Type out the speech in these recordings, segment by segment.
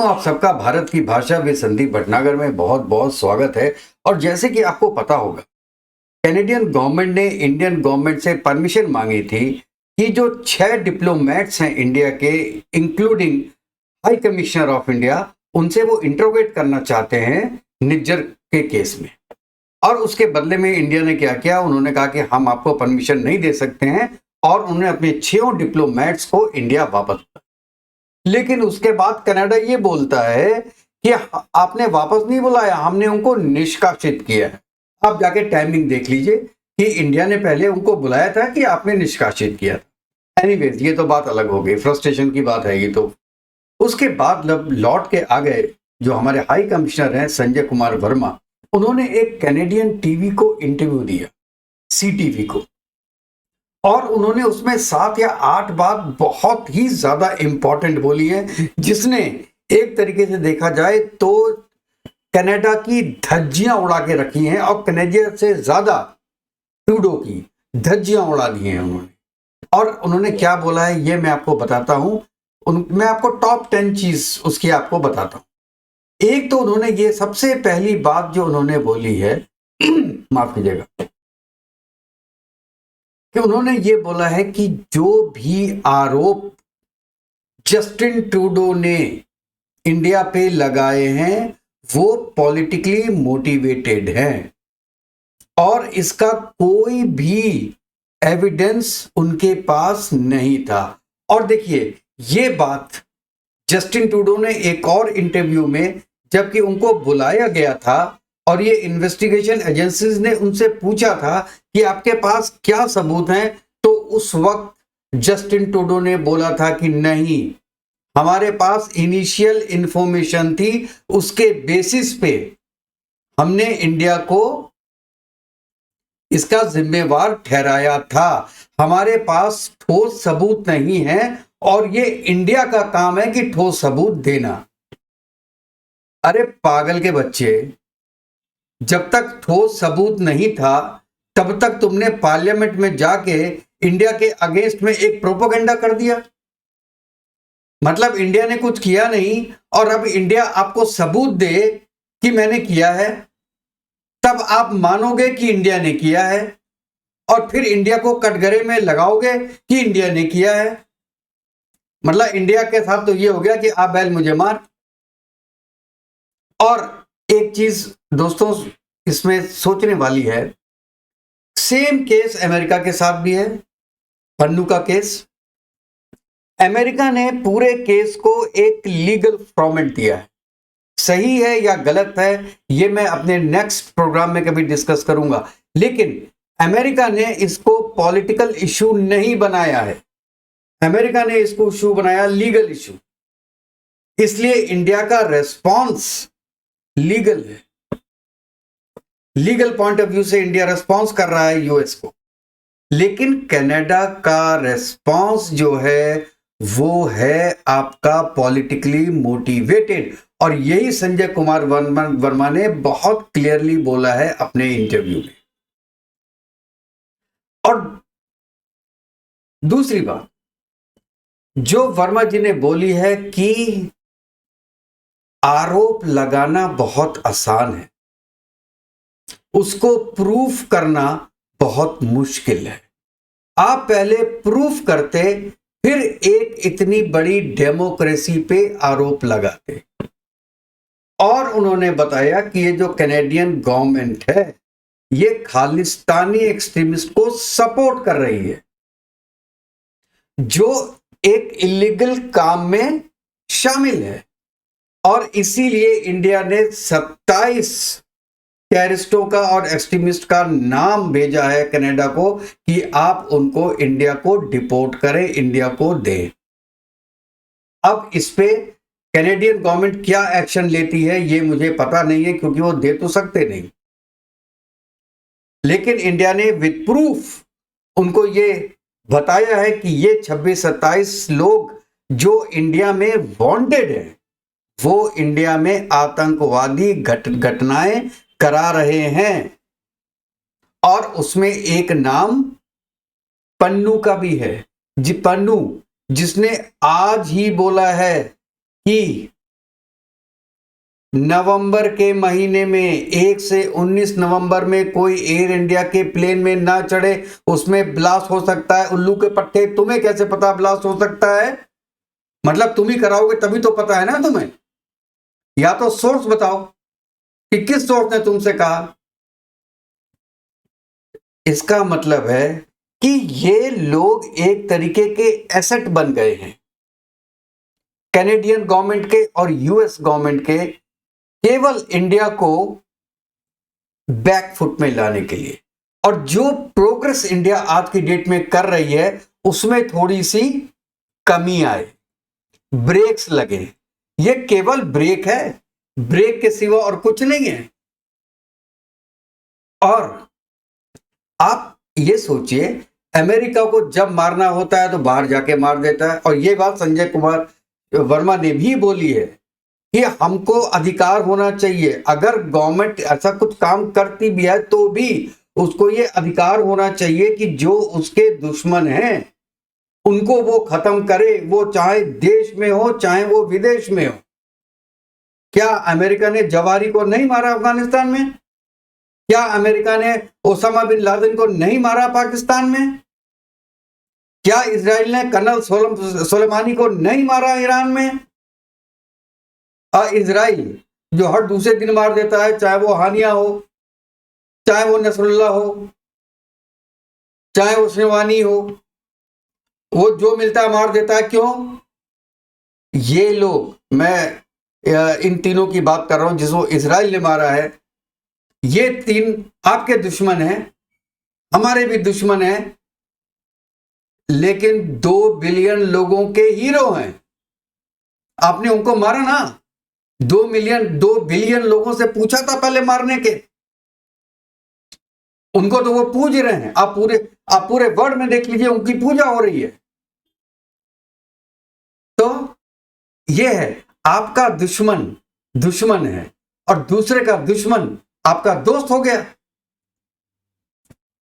आप सबका भारत की भाषा विद संदीप भटनागर में बहुत बहुत स्वागत है। और जैसे कि आपको पता होगा, कैनेडियन गवर्नमेंट ने इंडियन गवर्नमेंट से परमिशन मांगी थी कि जो 6 डिप्लोमेट्स हैं इंडिया के, including high commissioner of India, उनसे वो इंट्रोगेट करना चाहते हैं निज्जर के केस में। और उसके बदले में इंडिया ने क्या किया, उन्होंने कहा कि हम आपको परमिशन नहीं दे सकते हैं, और उन्होंने अपने 6 डिप्लोमेट्स को इंडिया वापस। लेकिन उसके बाद कनाडा ये बोलता है कि आपने वापस नहीं बुलाया, हमने उनको निष्कासित किया है। आप जाके टाइमिंग देख लीजिए कि इंडिया ने पहले उनको बुलाया था कि आपने निष्कासित किया था। एनीवेज, ये तो बात अलग हो गई, फ्रस्ट्रेशन की बात है ये तो। उसके बाद लौट के आ गए जो हमारे हाई कमिश्नर हैं संजय कुमार वर्मा, उन्होंने एक कैनेडियन टीवी को इंटरव्यू दिया, CTV को, और उन्होंने उसमें 7 या 8 बात बहुत ही ज्यादा इंपॉर्टेंट बोली है, जिसने एक तरीके से देखा जाए तो कनाडा की धज्जियां उड़ा के रखी हैं, और कनाडिया से ज्यादा ट्रूडो की धज्जियां उड़ा दी हैं उन्होंने। और उन्होंने क्या बोला है ये मैं आपको बताता हूं। मैं आपको टॉप 10 चीज उसकी आपको बताता हूं। एक तो उन्होंने ये सबसे पहली बात जो उन्होंने बोली है माफ कीजिएगा, कि उन्होंने ये बोला है कि जो भी आरोप जस्टिन ट्रूडो ने इंडिया पे लगाए हैं वो पॉलिटिकली मोटिवेटेड हैं, और इसका कोई भी एविडेंस उनके पास नहीं था। और देखिए, ये बात जस्टिन ट्रूडो ने एक और इंटरव्यू में, जबकि उनको बुलाया गया था और ये इन्वेस्टिगेशन एजेंसीज ने उनसे पूछा था कि आपके पास क्या सबूत हैं, तो उस वक्त जस्टिन ट्रूडो ने बोला था कि नहीं, हमारे पास इनिशियल इंफॉर्मेशन थी, उसके बेसिस पे हमने इंडिया को इसका जिम्मेवार ठहराया था। हमारे पास ठोस सबूत नहीं है, और ये इंडिया का काम है कि ठोस सबूत देना। अरे पागल के बच्चे, जब तक ठोस सबूत नहीं था तब तक तुमने पार्लियामेंट में जाके इंडिया के अगेंस्ट में एक प्रोपेगेंडा कर दिया। मतलब इंडिया ने कुछ किया नहीं, और अब इंडिया आपको सबूत दे कि मैंने किया है, तब आप मानोगे कि इंडिया ने किया है, और फिर इंडिया को कटघरे में लगाओगे कि इंडिया ने किया है। मतलब इंडिया के साथ तो ये हो गया कि आप बैल मुझे मार। और एक चीज दोस्तों इसमें सोचने वाली है, सेम केस अमेरिका के साथ भी है, पन्नू का केस। अमेरिका ने पूरे केस को एक लीगल फॉर्मेट दिया है। सही है या गलत है ये मैं अपने नेक्स्ट प्रोग्राम में कभी डिस्कस करूंगा, लेकिन अमेरिका ने इसको पॉलिटिकल इशू नहीं बनाया है, अमेरिका ने इसको इशू बनाया लीगल इशू। इसलिए इंडिया का रेस्पॉन्स लीगल है, लीगल पॉइंट ऑफ व्यू से इंडिया रेस्पॉन्स कर रहा है यूएस को। लेकिन कनाडा का रेस्पॉन्स जो है वो है आपका पॉलिटिकली मोटिवेटेड, और यही संजय कुमार वर्मा ने बहुत क्लियरली बोला है अपने इंटरव्यू में। और दूसरी बात जो वर्मा जी ने बोली है कि आरोप लगाना बहुत आसान है, उसको प्रूफ करना बहुत मुश्किल है। आप पहले प्रूफ करते, फिर एक इतनी बड़ी डेमोक्रेसी पे आरोप लगाते। और उन्होंने बताया कि ये जो कैनेडियन गवर्नमेंट है ये खालिस्तानी एक्सट्रीमिस्ट को सपोर्ट कर रही है, जो एक इलीगल काम में शामिल है, और इसीलिए इंडिया ने 27 टेररिस्टों का और एक्सट्रीमिस्ट का नाम भेजा है कनाडा को कि आप उनको इंडिया को डिपोर्ट करें, इंडिया को दें। अब इस पे कैनेडियन गवर्नमेंट क्या एक्शन लेती है ये मुझे पता नहीं है, क्योंकि वो दे तो सकते नहीं, लेकिन इंडिया ने विद प्रूफ उनको ये बताया है कि ये 26-27 लोग जो इंडिया में वांटेड है, वो इंडिया में आतंकवादी घटनाएं करा रहे हैं। और उसमें एक नाम पन्नू का भी है, जी पन्नू, जिसने आज ही बोला है कि नवंबर के महीने में 1 से 19 नवंबर में कोई एयर इंडिया के प्लेन में ना चढ़े, उसमें ब्लास्ट हो सकता है। उल्लू के पट्टे, तुम्हें कैसे पता ब्लास्ट हो सकता है? मतलब तुम ही कराओगे तभी तो पता है ना तुम्हें। या तो सोर्स बताओ कि किस सोर्स ने तुमसे कहा। इसका मतलब है कि ये लोग एक तरीके के एसेट बन गए हैं कैनेडियन गवर्नमेंट के और यूएस गवर्नमेंट के, केवल इंडिया को बैकफुट में लाने के लिए। और जो प्रोग्रेस इंडिया आज की डेट में कर रही है उसमें थोड़ी सी कमी आए, ब्रेक्स लगे। ये केवल ब्रेक है, ब्रेक के सिवा और कुछ नहीं है। और आप ये सोचिए, अमेरिका को जब मारना होता है तो बाहर जाके मार देता है। और ये बात संजय कुमार वर्मा ने भी बोली है कि हमको अधिकार होना चाहिए। अगर गवर्नमेंट ऐसा कुछ काम करती भी है तो भी उसको ये अधिकार होना चाहिए कि जो उसके दुश्मन हैं उनको वो खत्म करे, वो चाहे देश में हो चाहे वो विदेश में हो। क्या अमेरिका ने जवारी को नहीं मारा अफगानिस्तान में? क्या अमेरिका ने ओसामा बिन लादेन को नहीं मारा पाकिस्तान में? क्या इजराइल ने कर्नल सोलेमानी को नहीं मारा ईरान में? इजराइल जो हर दूसरे दिन मार देता है, चाहे वो हानिया हो, चाहे वो नसरुल्लाह हो, चाहे वो शिवानी हो, वो जो मिलता है मार देता है। क्यों? ये लोग, मैं इन तीनों की बात कर रहा हूं जिसको इजराइल ने मारा है, ये तीन आपके दुश्मन हैं, हमारे भी दुश्मन हैं, लेकिन 2 बिलियन लोगों के हीरो हैं। आपने उनको मारा ना। 2 बिलियन लोगों से पूछा था पहले मारने के, उनको तो वो पूज रहे हैं। आप पूरे वर्ल्ड में देख लीजिए, उनकी पूजा हो रही है। तो ये है, आपका दुश्मन दुश्मन है और दूसरे का दुश्मन आपका दोस्त हो गया।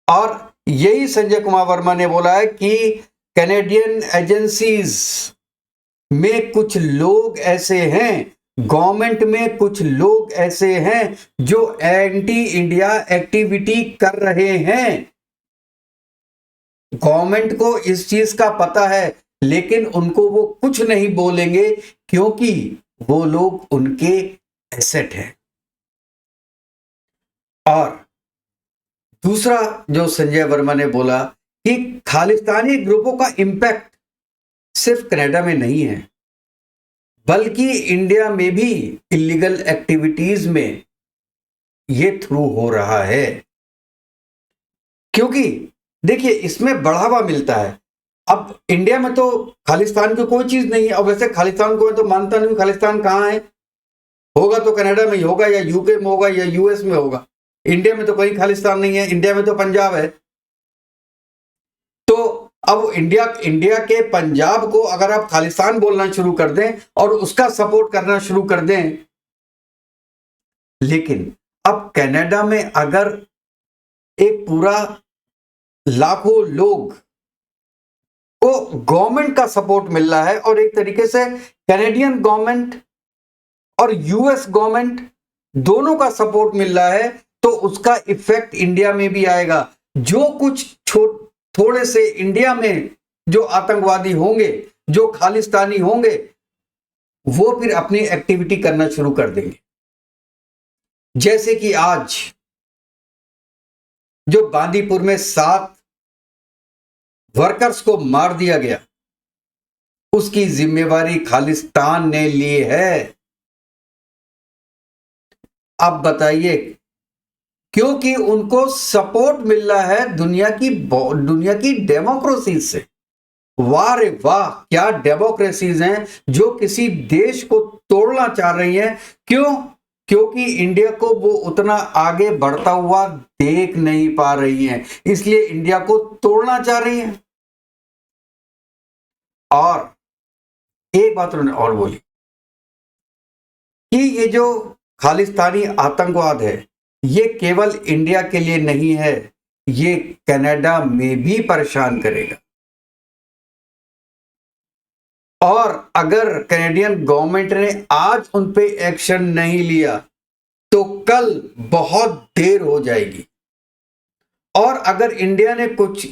और यही संजय कुमार वर्मा ने बोला है कि कैनेडियन एजेंसीज में कुछ लोग ऐसे हैं, गवर्नमेंट में कुछ लोग ऐसे हैं जो एंटी इंडिया एक्टिविटी कर रहे हैं। गवर्नमेंट को इस चीज का पता है, लेकिन उनको वो कुछ नहीं बोलेंगे क्योंकि वो लोग उनके एसेट हैं। और दूसरा जो संजय वर्मा ने बोला कि खालिस्तानी ग्रुपों का इंपैक्ट सिर्फ कनाडा में नहीं है, बल्कि इंडिया में भी इलीगल एक्टिविटीज में ये थ्रू हो रहा है। क्योंकि देखिए, इसमें बढ़ावा मिलता है। अब इंडिया में तो खालिस्तान की कोई चीज नहीं है, और वैसे खालिस्तान को मैं तो मानता नहीं। खालिस्तान कहां है? होगा तो कनाडा में ही होगा, या यूके में होगा, या यूएस में होगा। इंडिया में तो कहीं खालिस्तान नहीं है। इंडिया में तो पंजाब है। तो अब इंडिया के पंजाब को अगर आप खालिस्तान बोलना शुरू कर दें और उसका सपोर्ट करना शुरू कर दें, लेकिन अब कनाडा में अगर एक पूरा लाखों लोग को गवर्नमेंट का सपोर्ट मिल रहा है और एक तरीके से कैनेडियन गवर्नमेंट और यूएस गवर्नमेंट दोनों का सपोर्ट मिल रहा है, तो उसका इफेक्ट इंडिया में भी आएगा। जो कुछ थोड़े से इंडिया में जो आतंकवादी होंगे, जो खालिस्तानी होंगे, वो फिर अपनी एक्टिविटी करना शुरू कर देंगे। जैसे कि आज जो बांदीपुर में 7 वर्कर्स को मार दिया गया, उसकी जिम्मेवारी खालिस्तान ने ली है। अब बताइए, क्योंकि उनको सपोर्ट मिल रहा है दुनिया की डेमोक्रेसी से। वाह रे वाह, क्या डेमोक्रेसीज हैं जो किसी देश को तोड़ना चाह रही हैं। क्यों? क्योंकि इंडिया को वो उतना आगे बढ़ता हुआ देख नहीं पा रही हैं, इसलिए इंडिया को तोड़ना चाह रही हैं। और एक बात उन्होंने और बोली कि ये जो खालिस्तानी आतंकवाद है, ये केवल इंडिया के लिए नहीं है, ये कनाडा में भी परेशान करेगा। और अगर कैनेडियन गवर्नमेंट ने आज उन पे एक्शन नहीं लिया तो कल बहुत देर हो जाएगी। और अगर इंडिया ने कुछ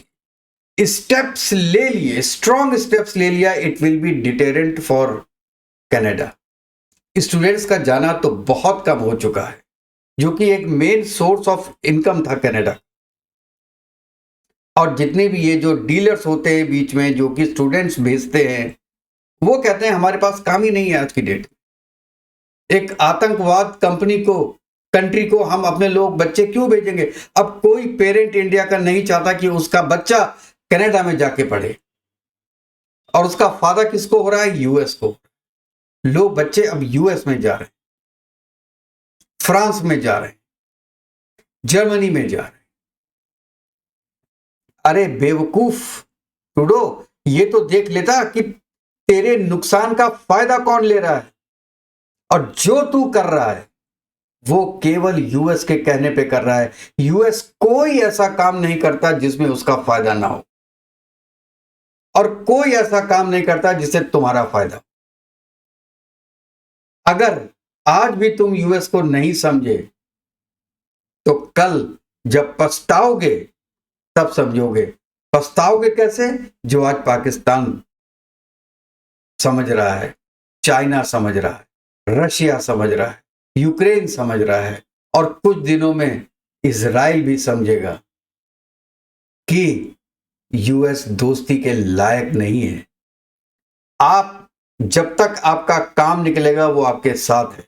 स्टेप्स ले लिए, स्ट्रॉन्ग स्टेप्स ले लिया, it will be deterrent for Canada. Students का जाना तो बहुत कम हो चुका है, जो कि एक मेन सोर्स ऑफ इनकम था कनाडा। और जितने भी ये जो डीलर्स होते हैं बीच में, जो कि स्टूडेंट्स भेजते हैं, वो कहते हैं हमारे पास काम ही नहीं है आज की डेट। एक आतंकवाद कंट्री को हम अपने लोग बच्चे क्यों भेजेंगे? अब कोई पेरेंट इंडिया का नहीं चाहता कि उसका बच्चा कनाडा में जाके पढ़े, और उसका फायदा किसको हो रहा है? यूएस को। लोग बच्चे अब यूएस में जा रहे हैं, फ्रांस में जा रहे हैं, जर्मनी में जा रहे हैं। अरे बेवकूफ टूडो, ये तो देख लेता कि तेरे नुकसान का फायदा कौन ले रहा है, और जो तू कर रहा है वो केवल यूएस के कहने पे कर रहा है। यूएस कोई ऐसा काम नहीं करता जिसमें उसका फायदा ना हो, और कोई ऐसा काम नहीं करता जिससे तुम्हारा फायदा हो। अगर आज भी तुम यूएस को नहीं समझे तो कल जब पछताओगे तब समझोगे। पछताओगे कैसे? जो आज पाकिस्तान समझ रहा है, चाइना समझ रहा है, रशिया समझ रहा है, यूक्रेन समझ रहा है, और कुछ दिनों में इजराइल भी समझेगा कि यूएस दोस्ती के लायक नहीं है। आप जब तक आपका काम निकलेगा वो आपके साथ है,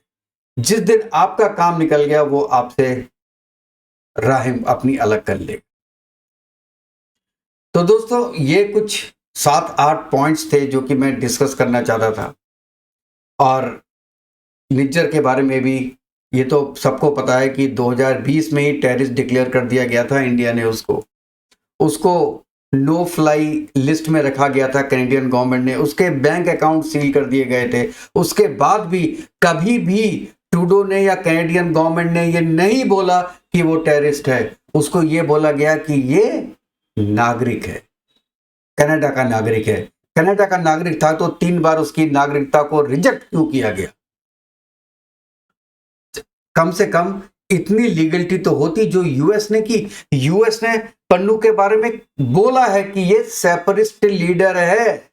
जिस दिन आपका काम निकल गया वो आपसे राह अपनी अलग कर लेगा। तो दोस्तों, ये कुछ 7-8 पॉइंट्स थे जो कि मैं डिस्कस करना चाहता था। और निज्जर के बारे में भी ये तो सबको पता है कि 2020 में ही टेररिस्ट डिक्लेयर कर दिया गया था इंडिया ने। उसको नो फ्लाई लिस्ट में रखा गया था कैनेडियन गवर्नमेंट ने। उसके बैंक अकाउंट सील कर दिए गए थे। उसके बाद भी कभी भी ट्रूडो ने या कैनेडियन गवर्नमेंट ने ये नहीं बोला कि वो टेररिस्ट है। उसको ये बोला गया कि ये नागरिक है, कनाडा का नागरिक है। कनाडा का नागरिक था तो 3 बार उसकी नागरिकता को रिजेक्ट क्यों किया गया? कम से कम इतनी लीगलिटी तो होती जो यूएस ने की। यूएस ने पन्नू के बारे में बोला है कि ये सेपरेटिस्ट लीडर है,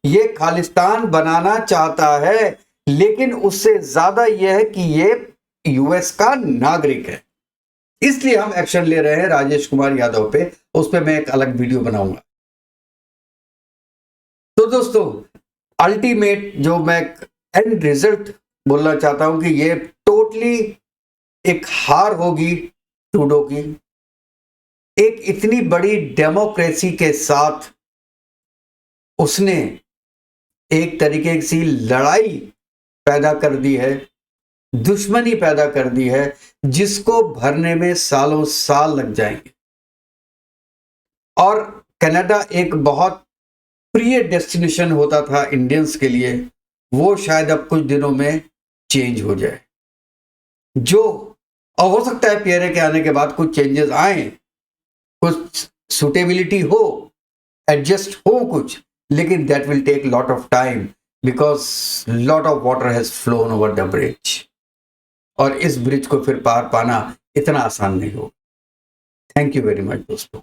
ये खालिस्तान बनाना चाहता है, लेकिन उससे ज्यादा यह है कि ये यूएस का नागरिक है। इसलिए हम एक्शन ले रहे हैं राजेश कुमार यादव पे। उस पर मैं एक अलग वीडियो बनाऊंगा। तो दोस्तों, अल्टीमेट जो मैं एंड रिजल्ट बोलना चाहता हूं कि ये टोटली एक हार होगी ट्रूडो की। एक इतनी बड़ी डेमोक्रेसी के साथ उसने एक तरीके की लड़ाई पैदा कर दी है, दुश्मनी पैदा कर दी है, जिसको भरने में सालों साल लग जाएंगे। और कनाडा एक बहुत प्रिय डेस्टिनेशन होता था इंडियंस के लिए, वो शायद अब कुछ दिनों में चेंज हो जाए। और हो सकता है पियरे के आने के बाद कुछ चेंजेस आए, कुछ सुटेबिलिटी हो, एडजस्ट हो कुछ, लेकिन that will take lot of time because lot of water has flown over the bridge, और इस ब्रिज को फिर पार पाना इतना आसान नहीं होगा। थैंक यू वेरी मच दोस्तों।